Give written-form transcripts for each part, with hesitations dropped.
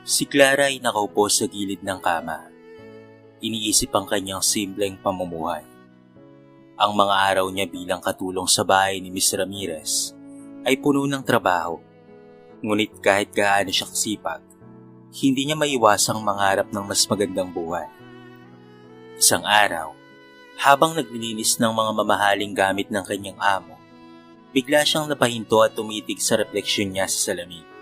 Si Clara ay nakaupo sa gilid ng kama. Iniisip ang kanyang simpleng pamumuhay. Ang mga araw niya bilang katulong sa bahay ni Miss Ramirez ay puno ng trabaho. Ngunit kahit gaano siya kasipag, hindi niya maiwasang mangarap ng mas magandang buhay. Isang araw, habang naglilinis ng mga mamahaling gamit ng kanyang amo, bigla siyang napahinto at tumitig sa refleksyon niya sa salamin.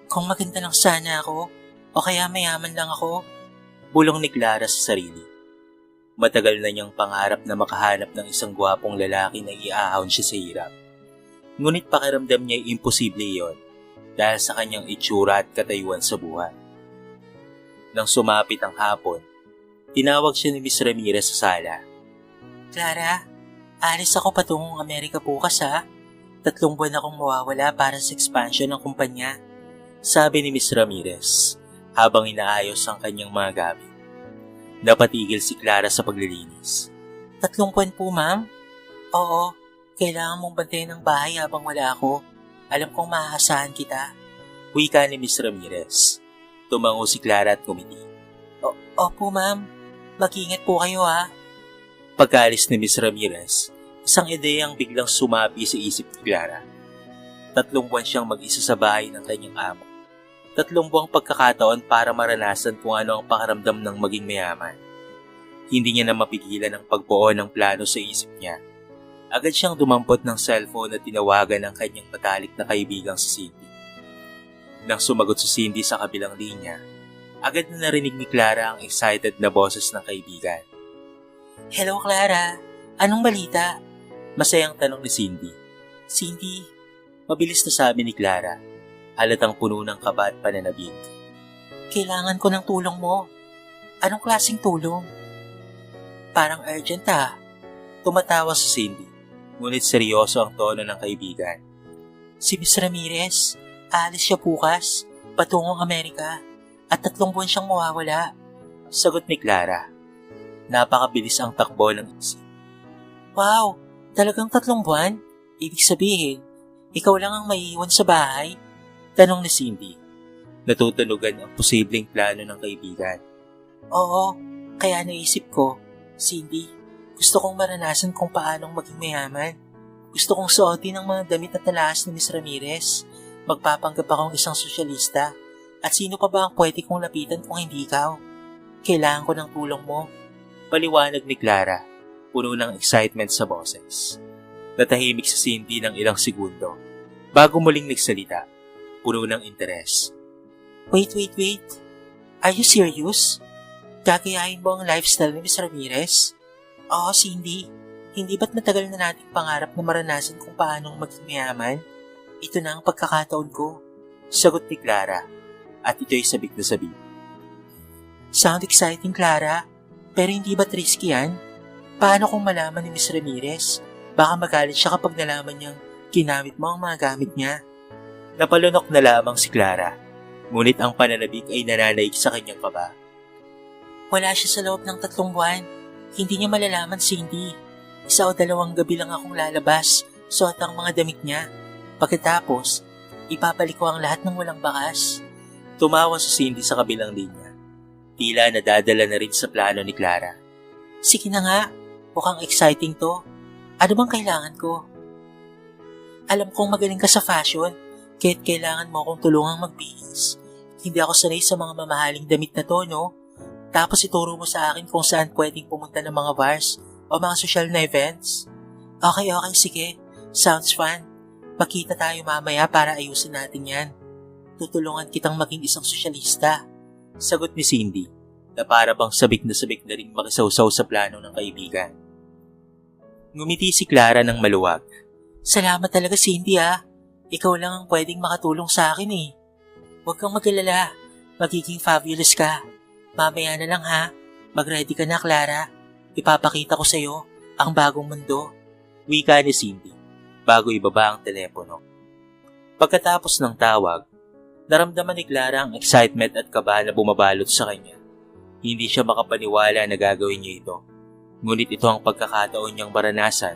Kung maganda lang sana ako, o kaya mayaman lang ako, bulong ni Clara sa sarili. Matagal na niyang pangarap na makahanap ng isang gwapong lalaki na iahon siya sa hirap. Ngunit pakiramdam niya ay imposible iyon dahil sa kanyang itsura at katayuan sa buhay. Nang sumapit ang hapon, tinawag siya ni Miss Ramirez sa sala. Clara, alis ako patungong Amerika bukas ha. 3 buwan akong mawawala para sa expansion ng kumpanya. Sabi ni Miss Ramirez habang inaayos ang kanyang mga gamit. Napatigil si Clara sa paglilinis. 3 buwan po, ma'am? Oo, kailangan mong bantayan ng bahay habang wala ako. Alam kong maaasahan kita. Wika ni Miss Ramirez. Tumango si Clara at kumiti. Opo, ma'am. Mag-ingat po kayo ha. Pagkaalis ni Miss Ramirez, isang ideyang biglang sumapi sa isip ni Clara. 3 buwan siyang mag-isa sa bahay ng kanyang amo. 3 buwang pagkakataon para maranasan kung ano ang pakaramdam ng maging mayaman. Hindi niya na mapigilan ang pagbuo ng plano sa isip niya. Agad siyang dumampot ng cellphone at tinawagan ang kanyang matalik na kaibigang si Cindy. Nang sumagot si Cindy sa kabilang linya, agad na narinig ni Clara ang excited na boses ng kaibigan. Hello Clara, anong balita? Masayang tanong ni Cindy. Cindy, mabilis na sabi ni Clara. Halatang puno ng kaba at pananabik. Kailangan ko ng tulong mo. Anong klaseng tulong? Parang urgent ha. Tumatawa si Cindy, ngunit seryoso ang tono ng kaibigan. Si Miss Ramirez, aalis siya bukas, patungong Amerika, at 3 buwan siyang mawawala. Sagot ni Clara. Napakabilis ang takbo ng isip. Wow, talagang 3 buwan? Ibig sabihin, ikaw lang ang maiiwan sa bahay? Tanong ni Cindy. Natutunugan ang posibleng plano ng kaibigan. Oo, kaya naisip ko, Cindy, gusto kong maranasan kung paanong maging mayaman. Gusto kong suotin ang mga damit at talas ni Miss Ramirez. Magpapanggap akong isang sosyalista. At sino pa ba ang pwede kong lapitan kung hindi ikaw? Kailangan ko ng tulong mo. Paliwanag ni Clara, puno ng excitement sa boses. Natahimik si Cindy ng ilang segundo. Bago muling nagsalita, puno ng interes. Wait. Are you serious? Gagayahin mo ang lifestyle ni Miss Ramirez? Oo, Cindy. Hindi ba't matagal na nating pangarap na maranasan kung paanong maging mayaman? Ito na ang pagkakataon ko. Sagot ni Clara, at ito'y sabik na sabik. Sound exciting, Clara. Pero hindi ba't risky yan? Paano kung malaman ni Miss Ramirez? Baka magalit siya kapag nalaman niyang ginamit mo ang mga gamit niya. Napalunok na lamang si Clara, ngunit ang pananabik ay nananaig sa kanyang kaba. Wala siya sa loob ng 3 buwan. Hindi niya malalaman, Cindy. 1 o 2 gabi lang akong lalabas, suot ang mga damit niya. Pagkatapos, ipapalik ko ang lahat ng walang bakas. Tumawa si Cindy sa kabilang linya. Tila nadadala na rin sa plano ni Clara. Sige na nga, mukhang exciting to. Ano bang kailangan ko? Alam kong magaling ka sa fashion, kaya't kailangan mo akong tulungang magbihis. Hindi ako sanay sa mga mamahaling damit na to, no? Tapos ituro mo sa akin kung saan pwedeng pumunta ng mga bars o mga social na events. Okay, sige. Sounds fun. Magkita tayo mamaya para ayusin natin yan. Tutulungan kitang maging isang sosyalista. Sagot ni Cindy, na para bang sabik na rin makisawsaw sa plano ng kaibigan. Ngumiti si Clara ng maluwag. Salamat talaga, Cindy ha. Ikaw lang ang pwedeng makatulong sa akin eh. Huwag kang mag-alala. Magiging fabulous ka. Mamaya na lang ha. Mag-ready ka na, Clara. Ipapakita ko sa'yo ang bagong mundo. Wika ni Cindy, bago ibaba ang telepono. Pagkatapos ng tawag, naramdaman ni Clara ang excitement at kaba na bumabalot sa kanya. Hindi siya makapaniwala na gagawin niya ito. Ngunit ito ang pagkakataon niyang maranasan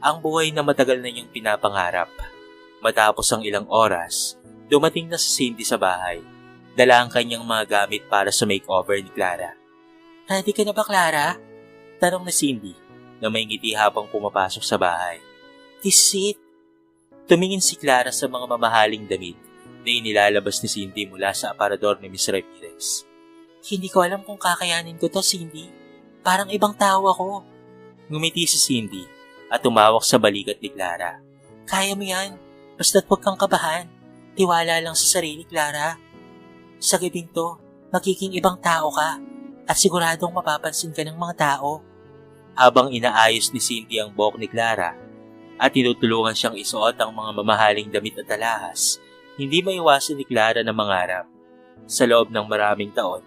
ang buhay na matagal na niyang pinapangarap. Matapos ang ilang oras, dumating na si Cindy sa bahay Dala ang kanyang mga gamit para sa makeover ni Clara. Ready ka na ba, Clara? Tanong ni Cindy na may ngiti habang pumapasok sa bahay. This is it. Tumingin si Clara sa mga mamahaling damit na inilalabas ni Cindy mula sa aparador ni Miss Ramirez. Hindi ko alam kung kakayanin ko to, Cindy. Parang ibang tao ako. Ngumiti si Cindy at tumawak sa balikat ni Clara. Kaya mo yan. Basta't huwag kang kabahan. Tiwala lang sa sarili, Clara. Sa gabing to, magiging ibang tao ka at siguradong mapapansin ka ng mga tao. Habang inaayos ni Cindy ang buhok ni Clara at tinutulungan siyang isuot ang mga mamahaling damit at alahas, hindi maiwasan ni Clara na mangarap. Sa loob ng maraming taon,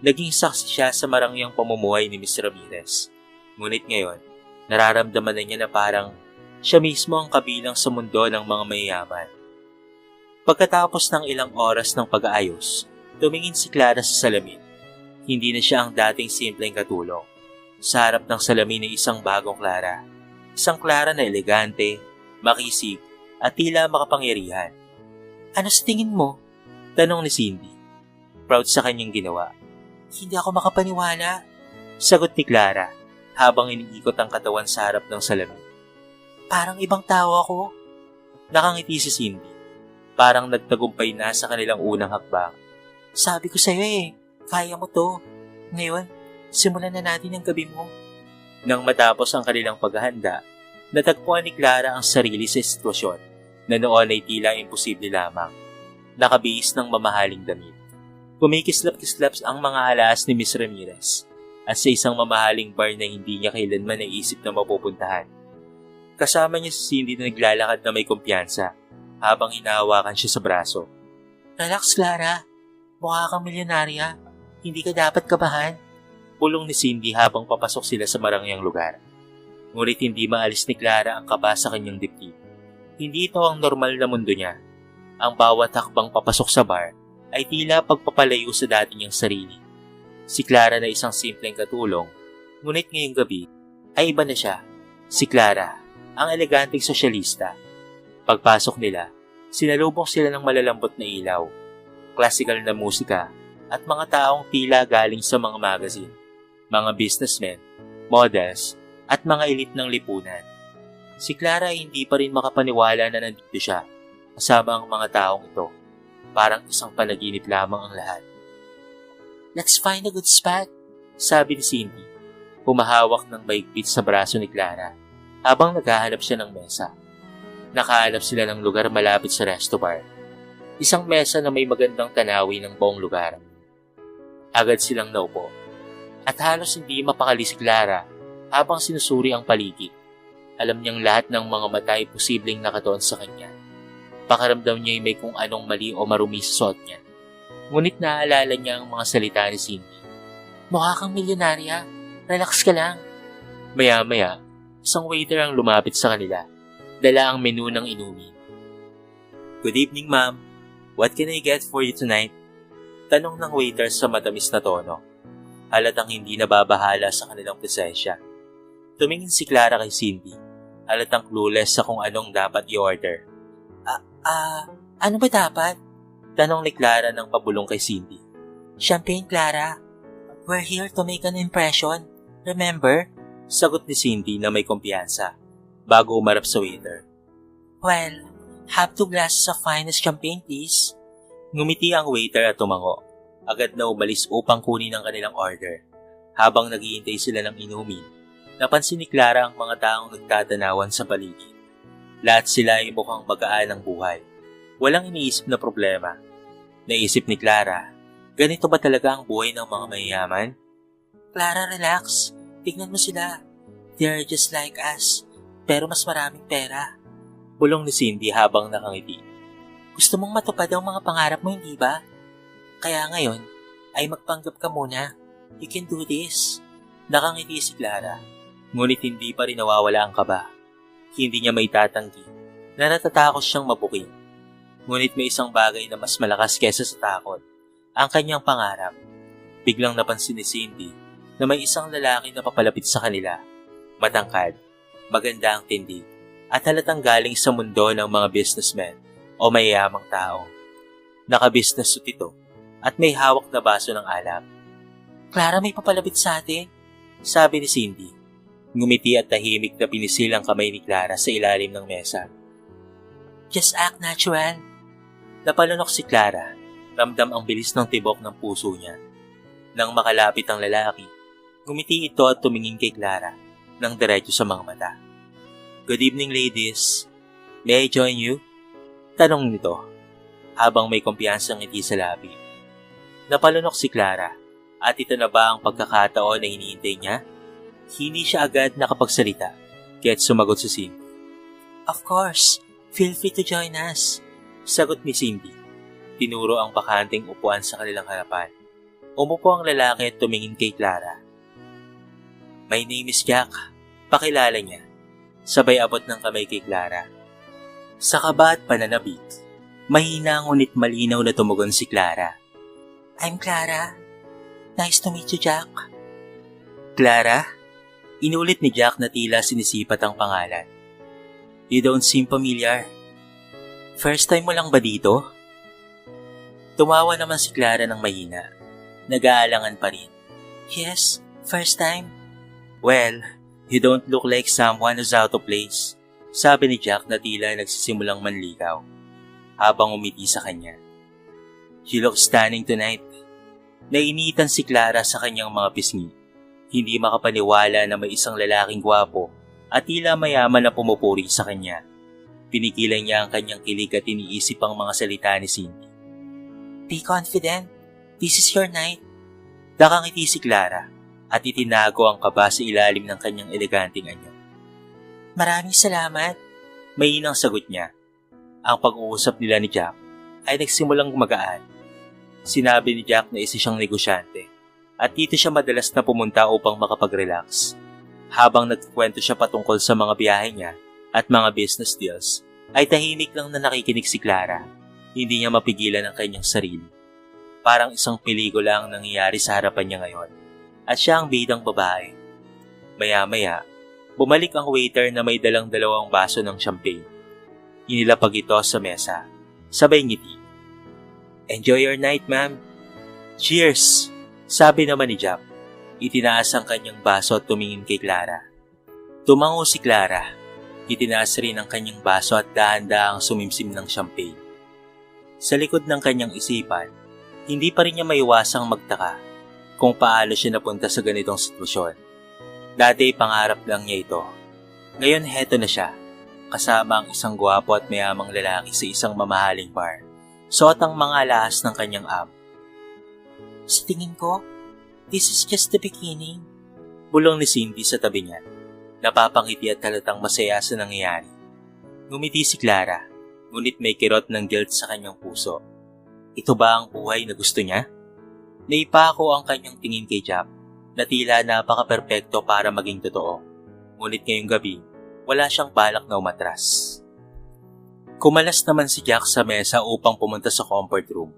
naging saksi siya sa marangyang pamumuhay ni Miss Ramirez. Ngunit ngayon, nararamdaman na niya na parang siya mismo ang kabilang sa mundo ng mga mayayaman. Pagkatapos ng ilang oras ng pag-aayos, tumingin si Clara sa salamin. Hindi na siya ang dating simpleng katulong. Sa harap ng salamin ay isang bagong Clara. Isang Clara na elegante, makisig, at tila makapangyarihan. Ano sa tingin mo? Tanong ni Cindy. Proud sa kanyang ginawa. Hindi ako makapaniwala. Sagot ni Clara habang iniikot ang katawan sa harap ng salamin. Parang ibang tao ako. Nakangiti si Cindy. Parang nagtagumpay na sa kanilang unang hakbang. Sabi ko sa'yo kaya mo to. Ngayon, simulan na natin ang gabi mo. Nang matapos ang kanilang paghahanda, natagpuan ni Clara ang sarili sa sitwasyon na noon ay tila imposible lamang. Nakabihis ng mamahaling damit. Kumikislap-kislap ang mga alas ni Miss Ramirez at sa isang mamahaling bar na hindi niya kailanman naisip na mapupuntahan. Kasama niya si Cindy na naglalakad na may kumpiyansa habang hinahawakan siya sa braso. Relax, Clara. Mukha kang milyonarya. Hindi ka dapat kabahan. Pulong ni Cindy habang papasok sila sa marangyang lugar. Ngunit hindi maalis ni Clara ang kaba sa kanyang dibdib. Hindi ito ang normal na mundo niya. Ang bawat hakbang papasok sa bar ay tila pagpapalayo sa dati niyang sarili. Si Clara na isang simpleng katulong, ngunit ngayong gabi ay iba na siya. Si Clara, ang eleganteng sosyalista. Pagpasok nila, sinalubong sila ng malalambot na ilaw, klasikal na musika, at mga taong tila galing sa mga magazine, mga businessmen, models, at mga elite ng lipunan. Si Clara ay hindi pa rin makapaniwala na nandito siya, kasama ang mga taong ito. Parang isang panaginip lamang ang lahat. Let's find a good spot, sabi ni Cindy, humahawak ng baigpit sa braso ni Clara habang naghahanap siya ng mesa. Nakahanap sila ng lugar malapit sa resto bar. Isang mesa na may magandang tanawin ng buong lugar. Agad silang naupo at halos hindi mapakali si Clara habang sinusuri ang paligid. Alam niyang lahat ng mga mata ay posibleng nakatuon sa kanya. Pakaramdam niya ay may kung anong mali o marumi sa suot niya. Ngunit naaalala niya ang mga salita ni Cindy. Mukha kang milyonarya. Relax ka lang. Maya-maya, isang waiter ang lumapit sa kanila. Dala ang menu ng inumin. Good evening, ma'am. What can I get for you tonight? Tanong ng waiter sa matamis na tono. Halatang hindi nababahala sa kanilang presensya. Tumingin si Clara kay Cindy. Halatang clueless sa kung anong dapat i-order. Ano ba dapat? Tanong ni Clara ng pabulong kay Cindy. Champagne, Clara. We're here to make an impression. Remember? Sagot ni Cindy na may kumpiyansa bago umarap sa waiter. Well, have 2 glasses of finest champagne, please. Ngumiti ang waiter at tumango. Agad na umalis upang kunin ang kanilang order. Habang naghihintay sila ng inumin, napansin ni Clara ang mga taong nagtatanawan sa paligid. Lahat sila ay mukhang magaan ang buhay. Walang iniisip na problema. Naisip ni Clara, ganito ba talaga ang buhay ng mga mayayaman? Clara, relax. Tignan mo sila. They're just like us, pero mas maraming pera. Bulong ni Cindy habang nakangiti. Gusto mong matupad ang mga pangarap mo, hindi ba? Kaya ngayon, ay magpanggap ka muna. You can do this. Nakangiti si Clara, ngunit hindi pa rin nawawala ang kaba. Hindi niya may tatanggi na natatakot siyang mabuking. Ngunit may isang bagay na mas malakas kesa sa takot, ang kanyang pangarap. Biglang napansin ni Cindy na may isang lalaki na papalapit sa kanila. Matangkad, maganda ang tindig, at halatang galing sa mundo ng mga businessmen o mayayamang tao. Naka-business suit ito, at may hawak na baso ng alak. Clara, may papalapit sa atin. Sabi ni Cindy. Ngumiti at tahimik na pinisil ang kamay ni Clara sa ilalim ng mesa. Just act natural. Napalunok si Clara. Ramdam ang bilis ng tibok ng puso niya. Nang makalapit ang lalaki, ngumiti ito at tumingin kay Clara nang diretso sa mga mata. Good evening, ladies. May I join you? Tanong nito habang may kumpiyansang ngiti sa labi. Napalunok si Clara at ito na ba ang pagkakataon na hinihintay niya? Hindi siya agad nakapagsalita kaya't sumagot si Cindy. Of course, feel free to join us. Sagot ni Cindy. Tinuro ang bakanting upuan sa kanilang harapan. Umupo ang lalaki at tumingin kay Clara. My name is Jack. Pakilala niya. Sabay abot ng kamay kay Clara. Sa kaba at pananabik, mahina ngunit malinaw na tumugon si Clara. I'm Clara. Nice to meet you, Jack. Clara? Inulit ni Jack na tila sinisipat ang pangalan. You don't seem familiar. First time mo lang ba dito? Tumawa naman si Clara ng mahina. Nag-aalangan pa rin. Yes, first time. Well, you don't look like someone who's out of place. Sabi ni Jack na tila nagsisimulang manligaw. Habang umiti sa kanya. You look stunning tonight. Nainitan si Clara sa kanyang mga pisngi. Hindi makapaniwala na may isang lalaking gwapo at tila mayaman na pumupuri sa kanya. Pinigilan niya ang kanyang kilig at iniisip ang mga salita ni Cindy. Be confident. This is your night. Nakangiti si Clara at itinago ang kaba sa ilalim ng kanyang eleganteng anyo. Maraming salamat. Mainang sagot niya. Ang pag-uusap nila ni Jack ay nagsimulang magaan. Sinabi ni Jack na isa siyang negosyante at dito siya madalas na pumunta upang makapag-relax. Habang nagkwento siya patungkol sa mga biyahe niya at mga business deals, ay tahimik lang na nakikinig si Clara. Hindi niya mapigilan ang kanyang sarili. Parang isang pelikula ang nangyayari sa harapan niya ngayon at siya ang bidang babae. Maya-maya, bumalik ang waiter na may dalang 2 baso ng champagne. Inilapag ito sa mesa. Sabay ngiti. Enjoy your night, ma'am. Cheers! Sabi naman ni Jack. Itinaas ang kanyang baso at tumingin kay Clara. Tumango si Clara. Itinaas rin ang kanyang baso at dahan-dahang sumimsim ng champagne. Sa likod ng kanyang isipan, hindi pa rin niya maiwasang magtaka kung paano siya napunta sa ganitong sitwasyon. Dati pangarap lang niya ito. Ngayon heto na siya, kasama ang isang gwapo at mayamang lalaki sa isang mamahaling bar. Suot ang mga alahas ng kanyang amo. Sa tingin ko, this is just the beginning. Bulong ni Cindy sa tabi niya. Napapangiti at halatang masaya sa nangyayari. Ngumiti si Clara, ngunit may kirot ng guilt sa kanyang puso. Ito ba ang buhay na gusto niya? Naipako ang kanyang tingin kay Jack na tila napaka-perpekto para maging totoo. Ngunit ngayong gabi, wala siyang balak na umatras. Kumalas naman si Jack sa mesa upang pumunta sa comfort room.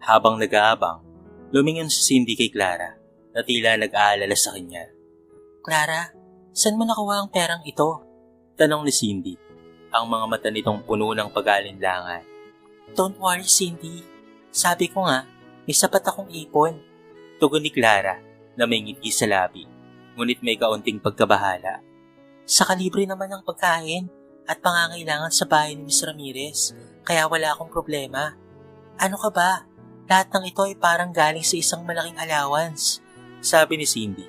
Habang nag-aabang, lumingon si Cindy kay Clara na tila nag-aalala sa kanya. Clara, saan mo nakuha ang perang ito? Tanong ni Cindy, ang mga mata nitong puno ng pag-aalinlangan. Don't worry, Cindy. Sabi ko nga, may sapat akong ipon. Tugon ni Clara na may ngiti sa labi, ngunit may kaunting pagkabahala. Sa kalibre naman ng pagkain at pangangailangan sa bahay ni Miss Ramirez, kaya wala akong problema. Ano ka ba? Lahat ng ito ay parang galing sa isang malaking allowance. Sabi ni Cindy,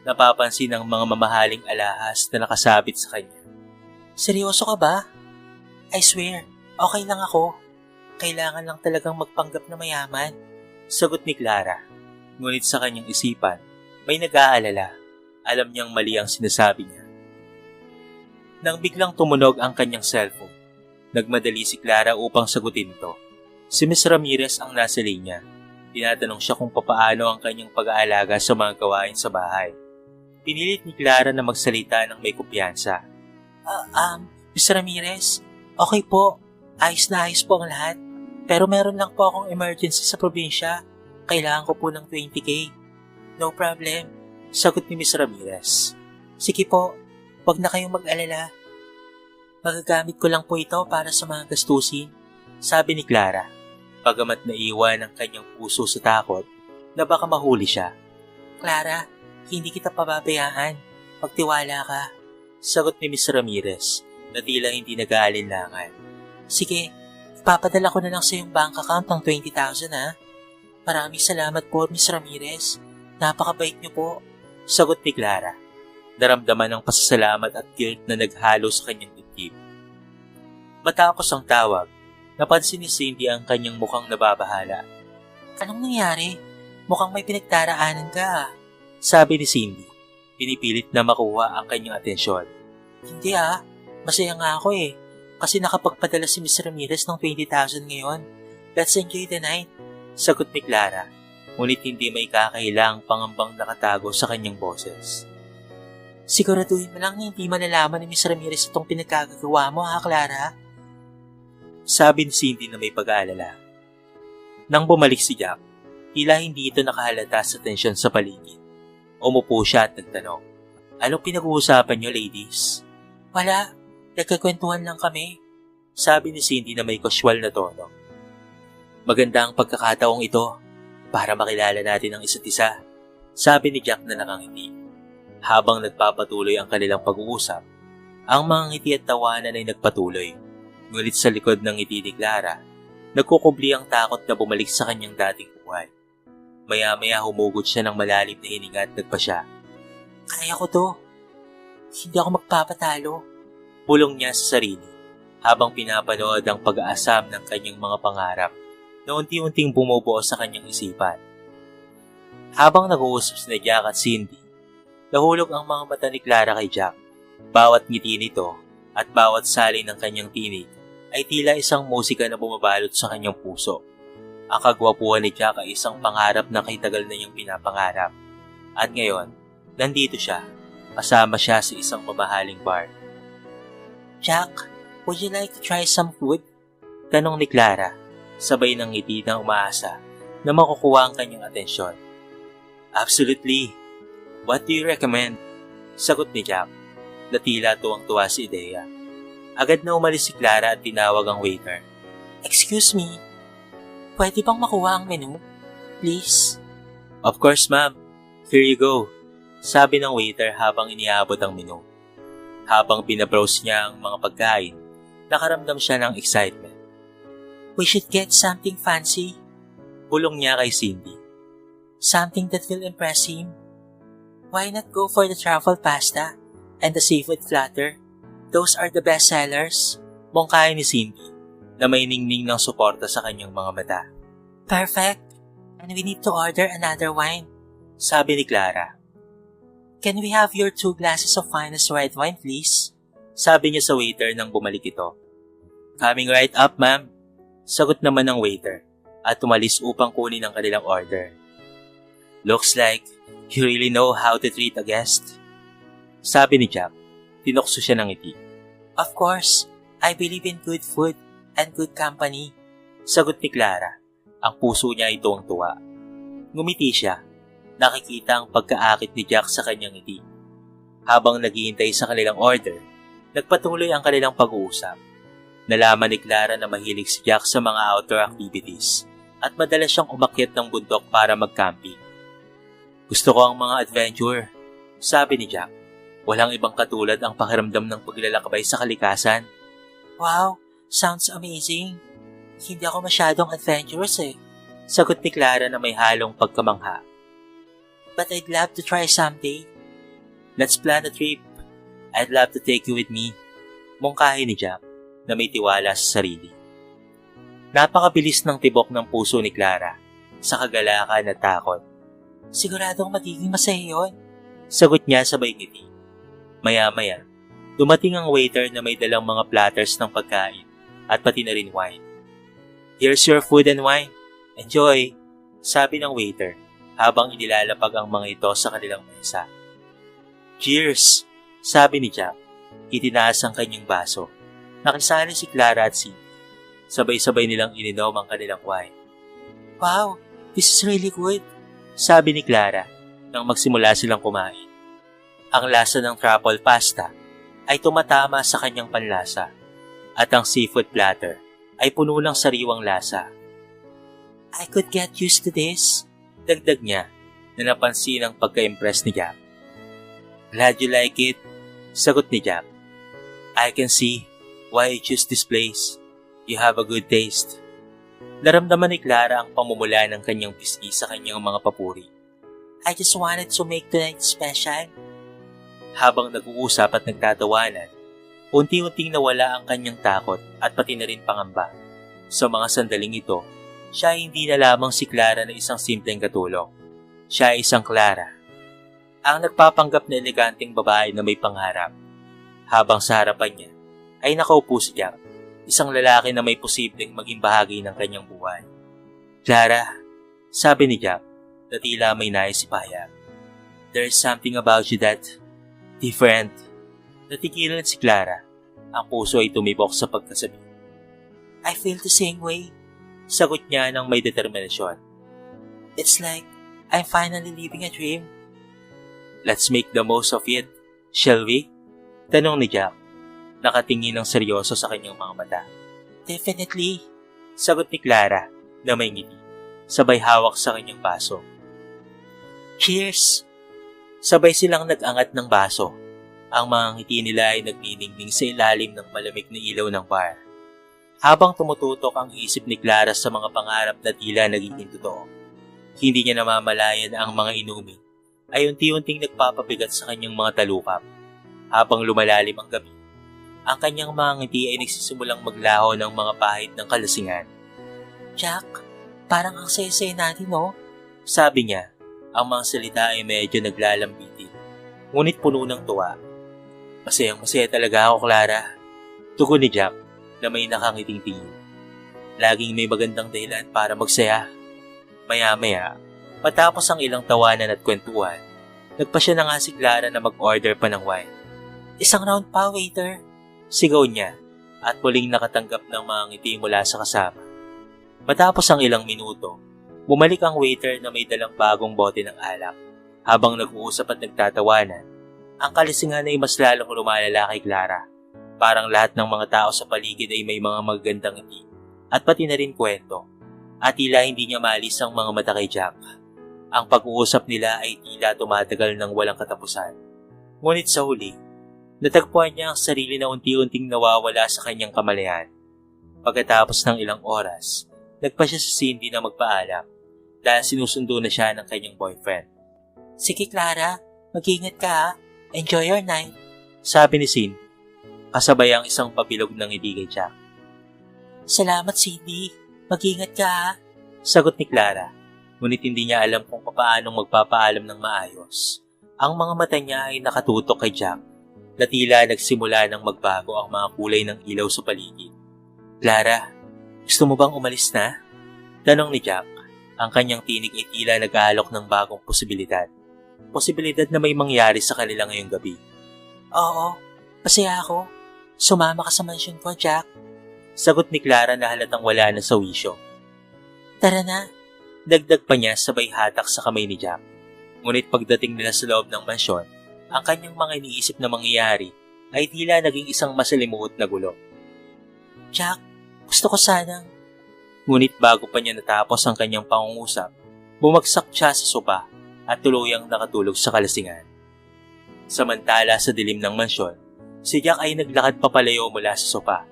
napapansin ang mga mamahaling alahas na nakasabit sa kanya. Seryoso ka ba? I swear, okay lang ako. Kailangan lang talagang magpanggap na mayaman. Sagot ni Clara, ngunit sa kanyang isipan, may nag-aalala. Alam niyang mali ang sinasabi niya. Nang biglang tumunog ang kanyang cellphone, nagmadali si Clara upang sagutin ito. Si Miss Ramirez ang nasa linya. Tinatanong siya kung papaano ang kanyang pag-aalaga sa mga gawain sa bahay. Pinilit ni Clara na magsalita ng may kumpiyansa. Miss Ramirez, okay po. Ayos na ayos po ang lahat. Pero meron lang po akong emergency sa probinsya. Kailangan ko po ng 20K. No problem. Sagot ni Miss Ramirez. Sige po, wag na kayong mag-alala. Magagamit ko lang po ito para sa mga gastusin. Sabi ni Clara. Pagamat naiwan ang kanyang puso sa takot na baka mahuli siya. Clara, hindi kita pababayaan. Magtiwala ka. Sagot ni Miss Ramirez na tila hindi nag-aalinlangan. Sige, ipapadala ko na lang sa iyong bank account ng 20,000 ha. Maraming salamat po, Miss Ramirez. Napakabait niyo po. Sagot ni Clara. Naramdaman ng pasasalamat at guilt na naghalo sa kanyang dibdib. Matapos ang tawag, napansin ni Cindy ang kanyang mukhang nababahala. Anong nangyari? Mukhang may pinagdaraanan ka. Sabi ni Cindy, pinipilit na makuha ang kanyang atensyon. Hindi masaya nga ako kasi nakapagpadala si Miss Ramirez ng 20,000 ngayon. Let's enjoy the night. Sagot ni Clara, ngunit hindi may kakailang pangambang nakatago sa kanyang boses. Siguraduhin mo lang na hindi malalaman ni Miss Ramirez itong pinagkagagawa mo Clara? Sabi ni Cindy na may pag-aalala. Nang bumalik si Jack, tila hindi ito nakahalata sa tensyon sa paligid. Umupo siya at nagtanong, "Anong pinag-uusapan niyo, ladies?" Wala, nagkakwentuhan lang kami. Sabi ni Cindy na may casual na tono. Maganda ang pagkakataong ito para makilala natin ang isa't isa, sabi ni Jack na nakangiti. Habang nagpapatuloy ang kanilang pag-uusap, ang mga ngiti at tawanan ay nagpatuloy. Ngunit sa likod ng ngiti ni Clara, nagkukubli ang takot na bumalik sa kanyang dating buhay. Maya-maya humugot siya ng malalim na hininga at nagpasya. Kaya ko to. Hindi ako magpapatalo. Bulong niya sa sarili habang pinapanood ang pag-aasam ng kanyang mga pangarap na unti-unting bumubuo sa kanyang isipan. Habang nag-uusap si Jack at Cindy, nahulog ang mga mata ni Clara kay Jack. Bawat ngiti nito at bawat sali ng kanyang tinig ay tila isang musika na bumabalot sa kanyang puso. Ang kagwapuhan ni Jack ay isang pangarap na kay tagal na niyang pinapangarap. At ngayon, nandito siya, kasama siya sa isang mamahaling bar. Jack, would you like to try some food? Tanong ni Clara, sabay ng ngiti na umaasa na makukuha ang kanyang atensyon. Absolutely. What do you recommend? Sagot ni Jack, na tila tuwang-tuwa si Idea. Agad na umalis si Clara at tinawag ang waiter. Excuse me, pwede bang makuha ang menu? Please? Of course, ma'am. Here you go. Sabi ng waiter habang iniabot ang menu. Habang pinabrowse niya ang mga pagkain, nakaramdam siya ng excitement. We should get something fancy. Bulong niya kay Cindy. Something that will impress him. Why not go for the truffle pasta and the seafood platter? Those are the best sellers. Mungkahi ni Cindy na may ningning ng suporta sa kanyang mga mata. Perfect. And we need to order another wine. Sabi ni Clara. Can we have your 2 glasses of finest red wine, please? Sabi niya sa waiter nang bumalik ito. Coming right up, ma'am. Sagot naman ng waiter at tumalis upang kunin ang kanilang order. Looks like you really know how to treat a guest. Sabi ni Jack, tinokso siya ng ngiti. Of course, I believe in good food and good company. Sagot ni Clara, ang puso niya ay tuwang-tuwa. Ngumiti siya, nakikita ang pagkaakit ni Jack sa kanyang ngiti. Habang naghihintay sa kanilang order, nagpatuloy ang kanilang pag-uusap. Nalaman ni Clara na mahilig si Jack sa mga outdoor activities at madalas siyang umakyat ng bundok para mag-camping. Gusto ko ang mga adventure, sabi ni Jack. Walang ibang katulad ang pakiramdam ng paglalakbay sa kalikasan. Wow, sounds amazing. Hindi ako masyadong adventurous Sagot ni Clara na may halong pagkamangha. But I'd love to try someday. Let's plan a trip. I'd love to take you with me. Mungkahi ni Jack na may tiwala sa sarili. Napakabilis ng tibok ng puso ni Clara sa kagalakan at takot. Siguradong magiging masaya yun. Sagot niya sabay ngiti. Maya-maya, dumating ang waiter na may dalang mga platters ng pagkain at pati na rin wine. Here's your food and wine. Enjoy, sabi ng waiter habang inilalapag ang mga ito sa kanilang mesa. Cheers, sabi ni Jack. Itinaas ang kanyang baso. Nakisali si Clara at Cindy. Sabay-sabay nilang ininom ang kanilang wine. Wow, this is really good, sabi ni Clara nang magsimula silang kumain. Ang lasa ng truffle pasta ay tumatama sa kanyang panlasa at ang seafood platter ay puno ng sariwang lasa. I could get used to this. Dagdag niya na napansin ang pagka-impress ni Jack. Glad you like it, sagot ni Jack. I can see why you choose this place. You have a good taste. Naramdaman ni Clara ang pamumula ng kanyang pisngi sa kanyang mga papuri. I just wanted to make tonight special. Habang nag-uusap at nagtatawanan, unti-unting nawala ang kanyang takot at pati na rin pangamba. Sa mga sandaling ito, siya ay hindi na lamang si Clara na isang simpleng katulong. Siya ay isang Clara, ang nagpapanggap na eleganteng babae na may pangarap. Habang sa harapan niya ay nakaupo si Jack, isang lalaki na may posibleng maging bahagi ng kanyang buhay. Clara, sabi ni Jack na tila may naisipaya. There's something about you that different. Natigilan si Clara. Ang puso ay tumibok sa pagkasabi. I feel the same way. Sagot niya ng may determinasyon. It's like I'm finally living a dream. Let's make the most of it, shall we? Tanong ni Jack. Nakatingin ng seryoso sa kanyang mga mata. Definitely. Sagot ni Clara na may ngiti. Sabay hawak sa kanyang baso. Cheers! Sabay silang nag-angat ng baso. Ang mga ngiti nila ay nagniningning sa ilalim ng malamig na ilaw ng bar. Habang tumututok ang isip ni Clara sa mga pangarap na tila nagiging totoo, hindi niya namamalayan na ang mga inumin ay unti-unting nagpapabigat sa kanyang mga talukap. Habang lumalalim ang gabi, ang kanyang mga ngiti ay nagsisimulang maglaho ng mga pahit ng kalasingan. Jack, parang ang saya-saya natin, no? Sabi niya, ang mga salita ay medyo naglalambitin, ngunit puno ng tuwa. Masayang-masaya talaga ako, Clara. Tugon ni Jack na may nakangiting tingin. Laging may magandang dahilan para magsaya. Maya-maya, matapos ang ilang tawanan at kwentuhan, nagpasya na nga si Clara na mag-order pa ng wine. Isang round pa, waiter. Sigaw niya at muling nakatanggap ng mga ngiti mula sa kasama. Matapos ang ilang minuto, bumalik ang waiter na may dalang bagong bote ng alak. Habang nag-uusap at nagtatawanan, ang kalisingan ay mas lalong lumalala kay Clara. Parang lahat ng mga tao sa paligid ay may mga magagandang ngiti at pati na rin kwento. At tila hindi niya maalis ang mga mata kay Jack. Ang pag-uusap nila ay tila tumatagal ng walang katapusan. Ngunit sa huli, natagpuan niya ang sarili na unti-unting nawawala sa kanyang kamalayan. Pagkatapos ng ilang oras, nagpa siya sa Cindy na magpaalam dahil sinusundo na siya ng kanyang boyfriend. Sige Clara, mag-ingat ka ha. Enjoy your night. Sabi ni Cindy, kasabay ang isang pabilog ng ngiti kay Jack. Salamat Cindy. Mag-ingat ka ha. Sagot ni Clara, ngunit hindi niya alam kung paanong magpapaalam ng maayos. Ang mga mata niya ay nakatutok kay Jack na tila nagsimula ng magbago ang mga kulay ng ilaw sa paligid. Clara, gusto mo bang umalis na? Tanong ni Jack. Ang kanyang tinig ay tila nag-aalok ng bagong posibilidad. Posibilidad na may mangyari sa kanila ngayong gabi. Oo, masaya ako. Sumama ka sa mansion ko, Jack. Sagot ni Clara na halatang wala na sa wisyo. Tara na. Dagdag pa niya sabay hatak sa kamay ni Jack. Ngunit pagdating nila sa loob ng mansyon, ang kanyang mga iniisip na mangyayari ay tila naging isang masalimuot na gulo. Jack, gusto ko sanang... Ngunit bago pa niya natapos ang kanyang pangungusap, bumagsak siya sa sopa at tuluyang nakatulog sa kalasingan. Samantala sa dilim ng mansyon, si Jack ay naglakad papalayo mula sa sopa,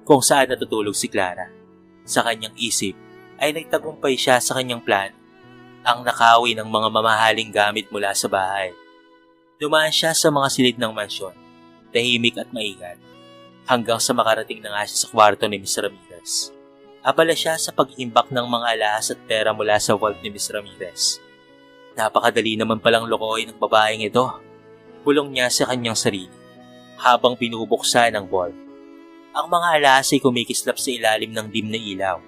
kung saan natutulog si Clara. Sa kanyang isip ay nagtagumpay siya sa kanyang plan, ang nakawi ng mga mamahaling gamit mula sa bahay. Dumaan siya sa mga silid ng mansyon, tahimik at maingat, hanggang sa makarating na nga siya sa kwarto ni Miss Ramirez. Abala siya sa pag-imbak ng mga alahas at pera mula sa vault ni Miss Ramirez. Napakadali naman palang lokohin ng babaeng ito, bulong niya sa kanyang sarili, habang pinubuksan ang vault. Ang mga alahas ay kumikislap sa ilalim ng dim na ilaw,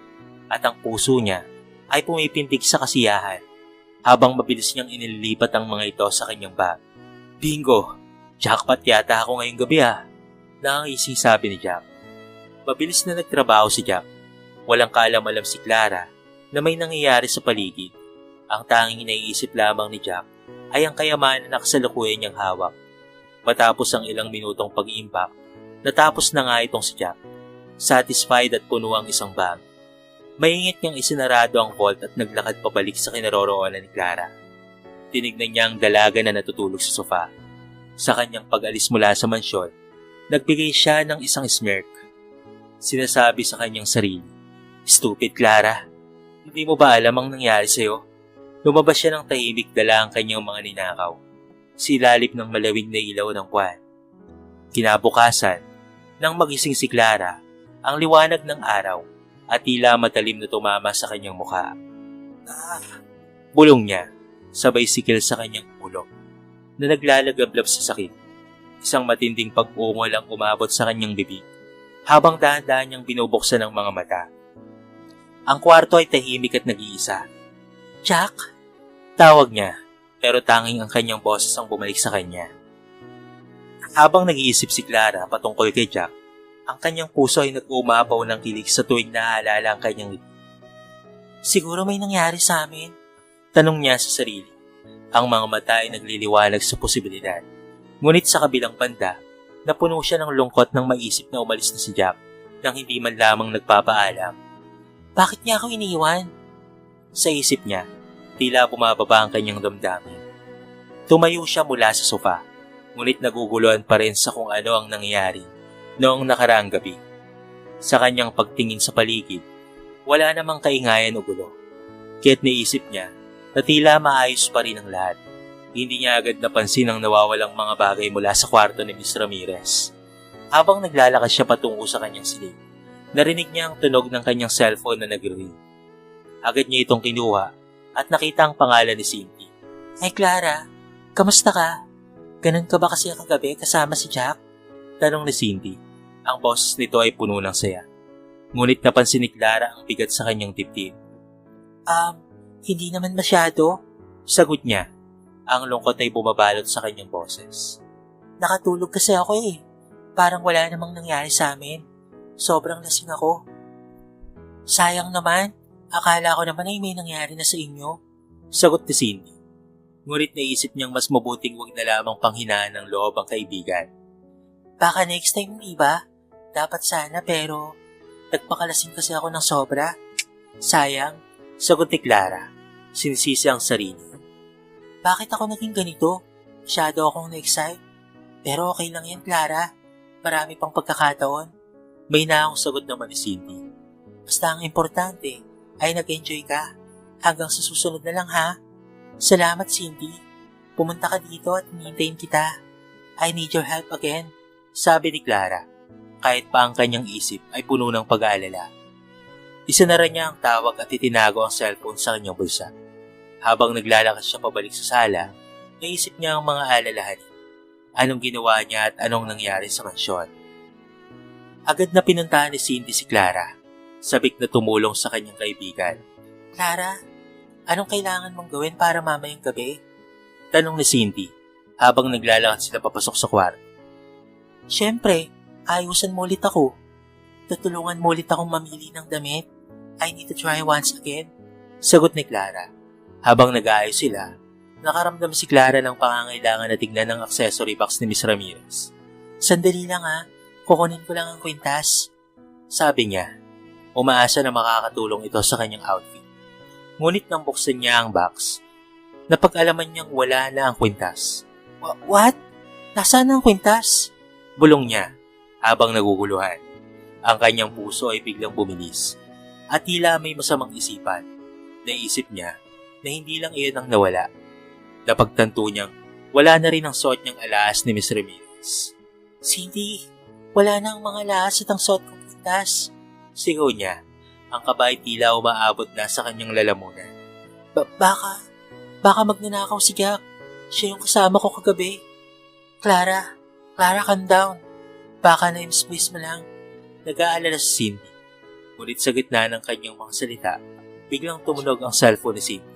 at ang puso niya ay pumipintig sa kasiyahan, habang mabilis niyang inililipat ang mga ito sa kanyang bag. Bingo! Jackpot yata ako ngayong gabi Nangising sabi ni Jack. Mabilis na nagtrabaho si Jack. Walang kaalam-alam si Clara na may nangyayari sa paligid. Ang tanging naiisip lamang ni Jack ay ang kayamanan na kasalukuyan niyang hawak. Matapos ang ilang minutong pag-iimbak, natapos na nga itong si Jack. Satisfied at puno ang isang bag. Maingit niyang isinarado ang vault at naglakad pabalik sa kinaroroonan ni Clara. Tinignan niya ang dalaga na natutulog sa sofa. Sa kanyang pag-alis mula sa mansyon, nagbigay siya ng isang smirk. Sinasabi sa kanyang sarili, "Stupid Clara, hindi mo ba alam ang nangyari sa'yo?" Lumabas siya ng tahimik dala ang kanyang mga ninakaw. Silalip ng malawig na ilaw ng buwan. Kinabukasan, nang magising si Clara, ang liwanag ng araw at tila matalim na tumama sa kanyang mukha. Bulong niya, sabay sikil sa kanyang ulo, na naglalagablab sa sakit. Isang matinding pag-ungol ang umabot sa kanyang bibig, habang dahan-dahan niyang binubuksan ang mga mata. Ang kwarto ay tahimik at nag-iisa. Jack? Tawag niya, pero tanging ang kanyang boses ang bumalik sa kanya. Habang nag-iisip si Clara patungkol kay Jack, ang kanyang puso ay nag-umapaw ng kilig sa tuwing naaalala ang kanyang libing. Siguro may nangyari sa amin? Tanong niya sa sarili. Ang mga mata ay nagliliwanag sa posibilidad. Ngunit sa kabilang banda, napuno siya ng lungkot nang maisip na umalis na si Jack nang hindi man lamang nagpapaalam. Bakit niya ako iniwan? Sa isip niya, tila bumababa ang kanyang damdamin. Tumayo siya mula sa sofa, ngunit naguguluhan pa rin sa kung ano ang nangyari noong nakaraang gabi. Sa kanyang pagtingin sa paligid, wala namang kaingayan o gulo. Kaya't naisip niya na tila maayos pa rin ang lahat. Hindi niya agad napansin ang nawawalang mga bagay mula sa kwarto ni Miss Ramirez. Habang naglalakad siya patungo sa kanyang silid, narinig niya ang tunog ng kanyang cellphone na nag-ring. Agad niya itong kinuha at nakita ang pangalan ni Cindy. Ay Clara, kamusta ka? Ganun ka ba kasi kagabi kasama si Jack? Tanong ni Cindy. Ang boses nito ay puno ng saya. Ngunit napansin ni Clara ang bigat sa kanyang dibdib. Hindi naman masyado. Sagot niya. Ang lungkot ay bumabalot sa kanyang boses. Nakatulog kasi ako eh. Parang wala namang nangyari sa amin. Sobrang lasing ako. Sayang naman. Akala ko naman ay may nangyari na sa inyo. Sagot ni Cindy. Ngunit naisip niyang mas mabuting wag na lamang panghinaan ng loob ang kaibigan. Baka next time, iba. Dapat sana pero nagpakalasing kasi ako ng sobra. Sayang. Sagot ni Clara. Sinisisi ang sarili. Bakit ako naging ganito? Masyado akong na-excite. Pero okay lang yan, Clara. Marami pang pagkakataon. May naong sagot naman ni Cindy. Basta ang importante ay nag-enjoy ka. Hanggang sa susunod na lang ha. Salamat, Cindy. Pumunta ka dito at hinintayin kita. I need your help again. Sabi ni Clara, kahit pa ang kanyang isip ay puno ng pag-aalala. Isinara niya ang tawag at itinago ang cellphone sa kanyang bulsa. Habang naglalakad siya pabalik sa sala, naisip niya ang mga alalahanin. Anong ginawa niya at anong nangyari sa mansyon. Agad na pinuntahan ni Cindy si Clara, sabik na tumulong sa kanyang kaibigan. Clara, anong kailangan mong gawin para mamayang gabi? Tanong ni Cindy habang naglalakad sila papasok sa kwarto. Siyempre, ayusan mo ulit ako. Tutulungan mo ulit akong mamili ng damit. I need to try once again. Sagot ni Clara. Habang nag-aayos sila, nakaramdam si Clara ng pangangailangan na tignan ng accessory box ni Miss Ramirez. Sandali lang ha, kukunin ko lang ang kwintas. Sabi niya, umaasa na makakatulong ito sa kanyang outfit. Ngunit nang buksan niya ang box, napag-alaman niyang wala na ang kwintas. What? Nasaan ang kwintas? Bulong niya habang naguguluhan. Ang kanyang puso ay biglang bumilis at tila may masamang isipan. Naisip niya na hindi lang iyon ang nawala. Napagtanto niyang wala na rin ang suot niyang alahas ni Miss Ramirez. Cindy, wala na ang mga alahas at ang suot kong kwintas. Sigaw niya. Ang kaba ay tila umaabot na sa kanyang lalamunan. Baka magnanakaw si Jack. Siya yung kasama ko kagabi. Clara, calm down. Baka na-misplace mo lang. Nag-aalala si Cindy. Ngunit sa gitna ng kanyang mga salita, biglang tumunog ang cellphone ni Cindy.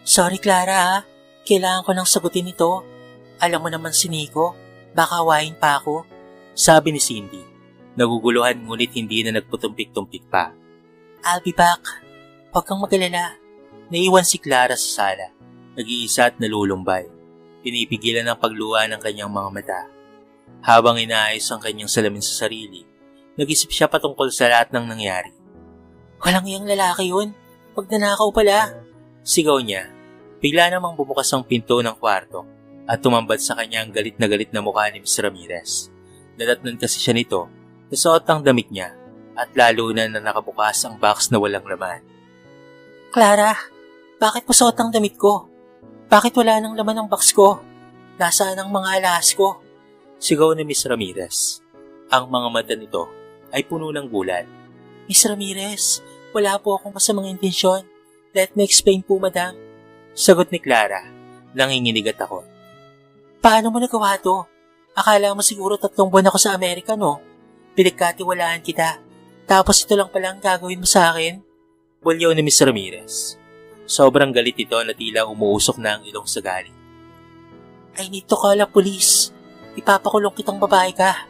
Sorry Clara ha. Kailangan ko nang sagutin ito. Alam mo naman si Nico. Baka awayin pa ako. Sabi ni Cindy. Naguguluhan ngunit hindi na nagputumpik-tumpik pa. I'll be back. Huwag kang mag-alala. Naiwan si Clara sa sala. Nag-iisa at nalulumbay. Pinipigilan ang pagluha ng kanyang mga mata. Habang inaayos ang kanyang salamin sa sarili, nag-isip siya patungkol sa lahat ng nangyari. Walang iyang lalaki yun. Magnanakaw pala. Sigaw niya. Bigla namang bumukas ang pinto ng kwarto at tumambad sa kanya ang galit na mukha ni Miss Ramirez. Nadatnan kasi siya nito, nasuot ang damit niya at lalo na nakabukas ang box na walang laman. Clara, bakit mo suot ang damit ko? Bakit wala nang laman ang box ko? Nasaan ang mga alahas ko? Sigaw ni Miss Ramirez. Ang mga mata nito ay puno ng gulat. Miss Ramirez, wala po akong masamang intensyon. Let me explain po, madam. Sagot ni Clara, nanginginig at takot. Paano mo nagawa to? Akala mo siguro 3 buwan ako sa Amerika, no? Pinagkatiwalaan kita. Tapos ito lang pala ang gagawin mo sa akin? Bulyaw ni Miss Ramirez. Sobrang galit ito na tila umuusok na ang ilong sa galit. I need to call a police. Ipapakulong kitang babae ka.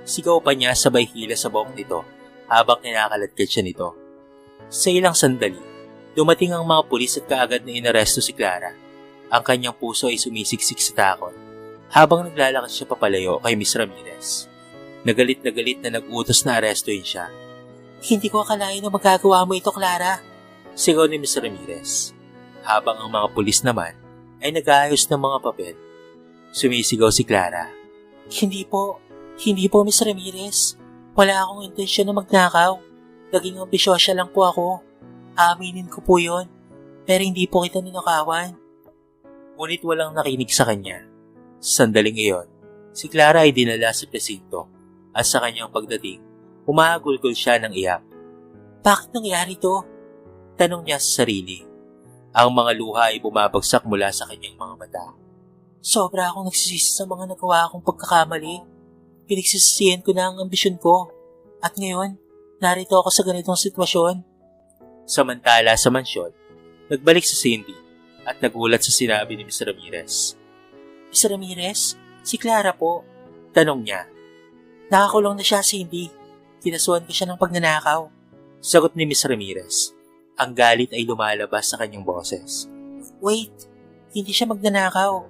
Sigaw pa niya sabay hila sa buhok nito habang kinakaladkad siya nito. Sa ilang sandali, dumating ang mga pulis at kaagad na inaresto si Clara. Ang kanyang puso ay sumisiksik sa takot habang naglalakad siya papalayo kay Miss Ramirez. Nagalit na nag-utos na arestuin siya. Hindi ko akalain na magagawa mo ito, Clara. Sigaw ni Miss Ramirez. Habang ang mga pulis naman ay nag-aayos ng mga papel. Sumisigaw si Clara. Hindi po, Miss Ramirez. Wala akong intensyon na magnakaw. Naging ambisyosa lang po ako. Aaminin ko po yon. Pero hindi po kita ninakawan. Ngunit walang nakinig sa kanya. Sandaling iyon, si Clara ay dinala sa presinto at sa kanyang pagdating, humahagulgol siya ng iyak. Bakit nangyari to? Tanong niya sa sarili. Ang mga luha ay bumabagsak mula sa kanyang mga mata. Sobra akong nagsisisi sa mga nagawa akong pagkakamali. Pinagsisisihan ko na ang ambisyon ko. At ngayon, narito ako sa ganitong sitwasyon. Samantala sa mansyon, nagbalik si Cindy at nagulat sa sinabi ni Miss Ramirez. Miss Ramirez, si Clara po. Tanong niya. Nakakulong na siya, Cindy. Kinasuhan ko siya ng pagnanakaw. Sagot ni Miss Ramirez. Ang galit ay lumalabas sa kanyang boses. Wait, hindi siya magnanakaw.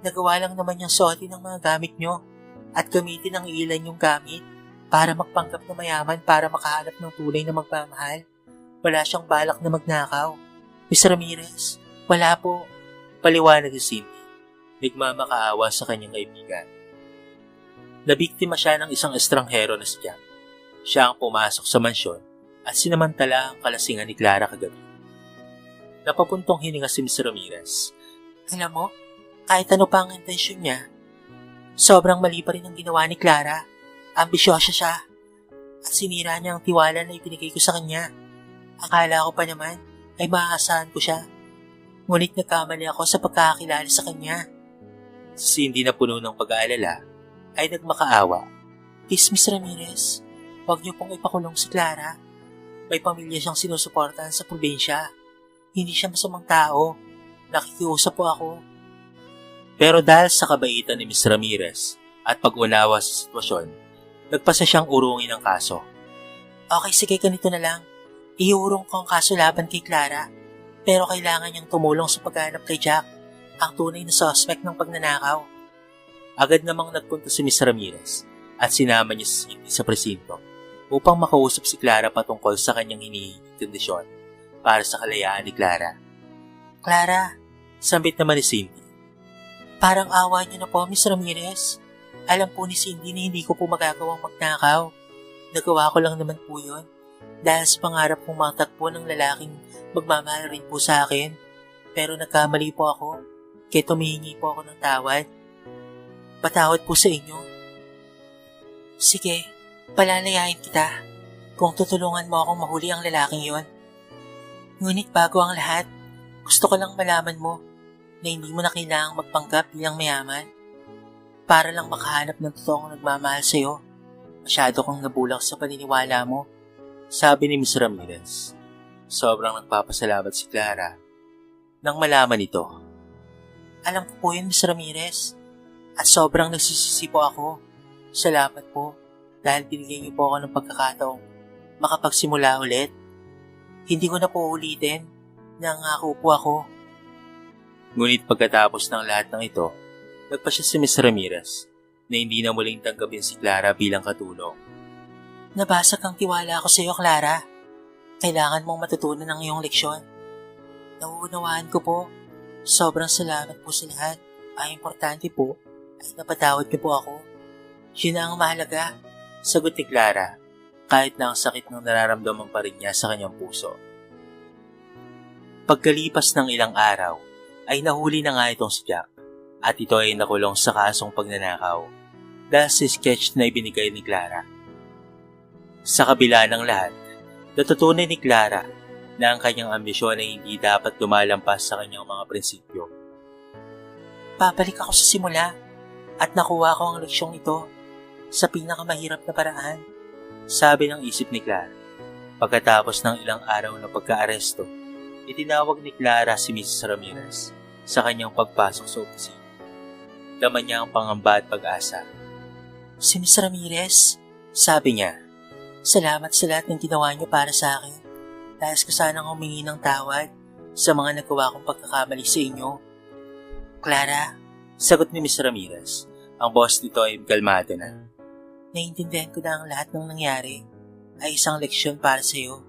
Nagawa lang naman niyang suotin ang mga gamit niyo at gamitin ang ilan yung gamit para magpanggap na mayaman para makahanap ng tunay na magmamahal. Wala siyang balak na magnakaw. Miss Ramirez, wala po. Paliwanag ni Cindy. Nagmamakaawa sa kanyang kaibigan. Nabiktima siya ng isang estranghero na si Jack. Siya ang pumasok sa mansyon at sinamantala ang kalasingan ni Clara kagabi. Napapuntong hininga si Miss Ramirez. Alam mo, kahit ano pa ang intensyon niya, sobrang mali pa rin ang ginawa ni Clara. Ambisyosa siya at sinira niya ang tiwala na ibinigay ko sa kanya. Akala ko pa naman ay maaasahan ko siya. Ngunit nagkamali ako sa pagkakakilala sa kanya. Si Cindy na puno ng pag-aalala ay nagmakaawa. Please, Miss Ramirez, huwag niyo pong ipakulong si Clara. May pamilya siyang sinusuportahan sa probinsya. Hindi siya masamang tao. Nakikiusap po ako. Pero dahil sa kabaitan ni Miss Ramirez at pag-unawa sa sitwasyon, nagpasa siyang urungin ang kaso. Okay, sige, ganito na lang. Iurong ko ang kaso laban kay Clara. Pero kailangan niyang tumulong sa paghanap kay Jack, ang tunay na suspect ng pagnanakaw. Agad namang nagpunta si Miss Ramirez at sinama niya si Cindy sa presinto upang makausap si Clara patungkol sa kanyang hinihinging kondisyon para sa kalayaan ni Clara. Clara, sambit naman ni Cindy. Parang awa niyo na po, Miss Ramirez. Alam po ni Cindy na hindi ko po magagawang magnakaw. Nagawa ko lang naman po yun dahil sa pangarap kong matagpo ng lalaking magmamahal rin po sa akin. Pero nagkamali po ako, kaya tumihingi po ako ng tawad. Patawad po sa inyo. Sige, palalayain kita kung tutulungan mo akong mahuli ang lalaking yon. Ngunit bago ang lahat, gusto ko lang malaman mo na hindi mo na kailangang magpanggap bilang mayaman para lang makahanap ng totoong nagmamahal sa'yo. Masyado kang nabulak sa paniniwala mo. Sabi ni Miss Ramirez. Sobrang nagpapasalamat si Clara nang malaman ito. Alam ko po yun, Miss Ramirez. At sobrang nagsisisi po ako. Salamat po dahil binigyan niyo po ako ng pagkakataong makapagsimula ulit. Hindi ko na po ulitin. Nangako po ako. Ngunit pagkatapos ng lahat ng ito, nagpasya si Miss Ramirez na hindi na muling tanggapin si Clara bilang katulong. Nabasag ang tiwala ko sa iyo, Clara. Kailangan mong matutunan ang iyong leksyon. Nauunawaan ko po. Sobrang salamat po sa lahat. Ang importante po ay napatawad niyo po ako. Yun na ang mahalaga. Sagot ni Clara, kahit na ang sakit ng nararamdaman pa rin niya sa kanyang puso. Pagkalipas ng ilang araw, ay nahuli na nga itong si Jack at ito ay nakulong sa kasong pagnanakaw dahil sa sketch na ibinigay ni Clara. Sa kabila ng lahat, natutunan ni Clara na ang kanyang ambisyon ay hindi dapat lumalampas sa kanyang mga prinsipyo. Babalik ako sa simula at nakuha ko ang leksyong ito sa pinakamahirap na paraan. Sabi ng isip ni Clara. Pagkatapos ng ilang araw na pagka-aresto, itinawag ni Clara si Mrs. Ramirez sa kanyang pagpasok sa opisina. Dama niya ang pangamba at pag-asa. Si Mrs. Ramirez, sabi niya, salamat sa lahat ng ginawa niyo para sa akin. Nais ko sanang humingi ng tawad sa mga nagawa kong pagkakamali sa inyo. Clara, sagot ni Mrs. Ramirez. Ang boss nito ay kalmado na. Naiintindihan ko na ang lahat ng nangyari ay isang leksyon para sa iyo.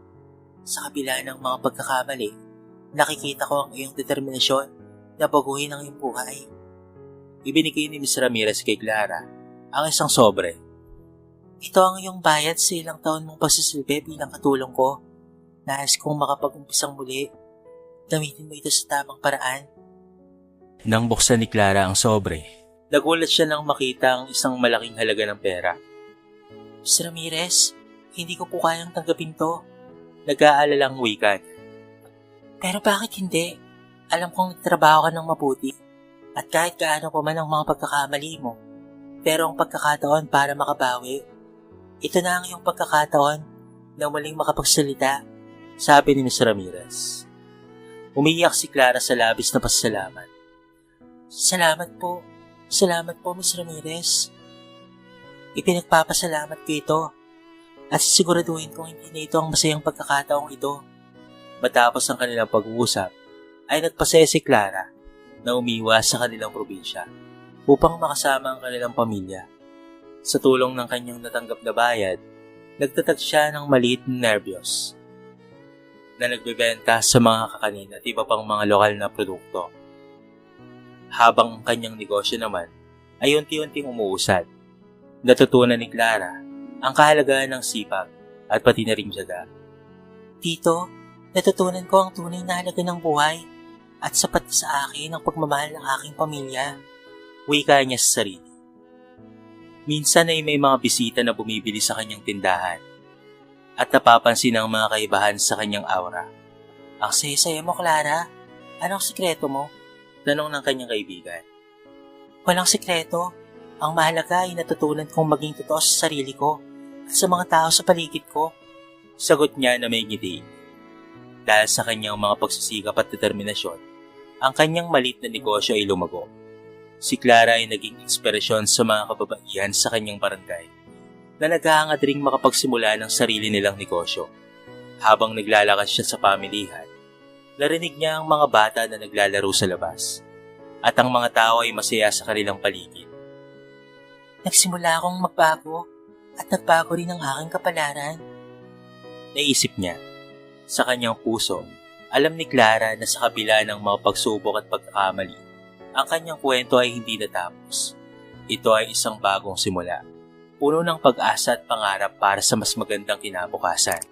Sa kabila ng mga pagkakamali, nakikita ko ang iyong determinasyon na baguhin ang iyong buhay. Ibinigay ni Mrs. Ramirez kay Clara ang isang sobre. Ito ang iyong bayad sa ilang taon mong pagsisilbi bilang katulong ko. Nais kong makapag-umpisang muli. Gamitin mo ito sa tamang paraan. Nang buksan ni Clara ang sobre, nagulat siya nang makita ang isang malaking halaga ng pera. Mr. Ramirez, hindi ko po kayang tanggapin to. Nag-aalalang wikan. Pero bakit hindi? Alam kong nagtrabaho ka ng mabuti at kahit gaano pa man ang mga pagkakamali mo, pero ang pagkakataon para makabawi, ito na ang iyong pagkakataon na muling makapagsalita, sabi ni Mr. Ramirez. Umiiyak si Clara sa labis na pasasalamat. Salamat po, Ms. Ramirez. Ipinagpapasalamat ko ito at sisiguraduhin kong hindi na ito ang masayang pagkakataong ito. Matapos ang kanilang pag-uusap, ay nagpasaya si Clara na umiwas sa kanilang probinsya upang makasama ang kanilang pamilya. Sa tulong ng kanyang natanggap na bayad, nagtatag siya ng maliit na nervyos na nagbebenta sa mga kakanin at iba pang mga lokal na produkto. Habang ang kanyang negosyo naman ay unti-unting umuusad, natutunan ni Clara ang kahalagahan ng sipag at pati na rin tiyaga. Tito, natutunan ko ang tunay na halaga ng buhay at sapat sa akin ang pagmamahal ng aking pamilya. Wika niya sa sarili. Minsan ay may mga bisita na bumibili sa kanyang tindahan at napapansin ang mga kaibahan sa kanyang aura. Ang saya-saya mo, Clara. Anong sikreto mo? Tanong ng kanyang kaibigan. Walang sikreto. Ang mahalaga ay natutunan kong maging totoo sa sarili ko at sa mga tao sa paligid ko. Sagot niya na may ngiti. Dahil sa kanyang mga pagsisikap at determinasyon, ang kanyang maliit na negosyo ay lumago. Si Clara ay naging inspirasyon sa mga kababaihan sa kanyang barangay na naghahangad ring makapagsimula ng sarili nilang negosyo. Habang naglalakas siya sa pamilihan, narinig niya ang mga bata na naglalaro sa labas at ang mga tao ay masaya sa kanilang paligid. Nagsimula akong magbago at nagbago rin ang aking kapalaran. Naisip niya. Sa kanyang puso, alam ni Clara na sa kabila ng mga pagsubok at pagkakamali, ang kanyang kwento ay hindi natapos. Ito ay isang bagong simula, puno ng pag-asa at pangarap para sa mas magandang kinabukasan.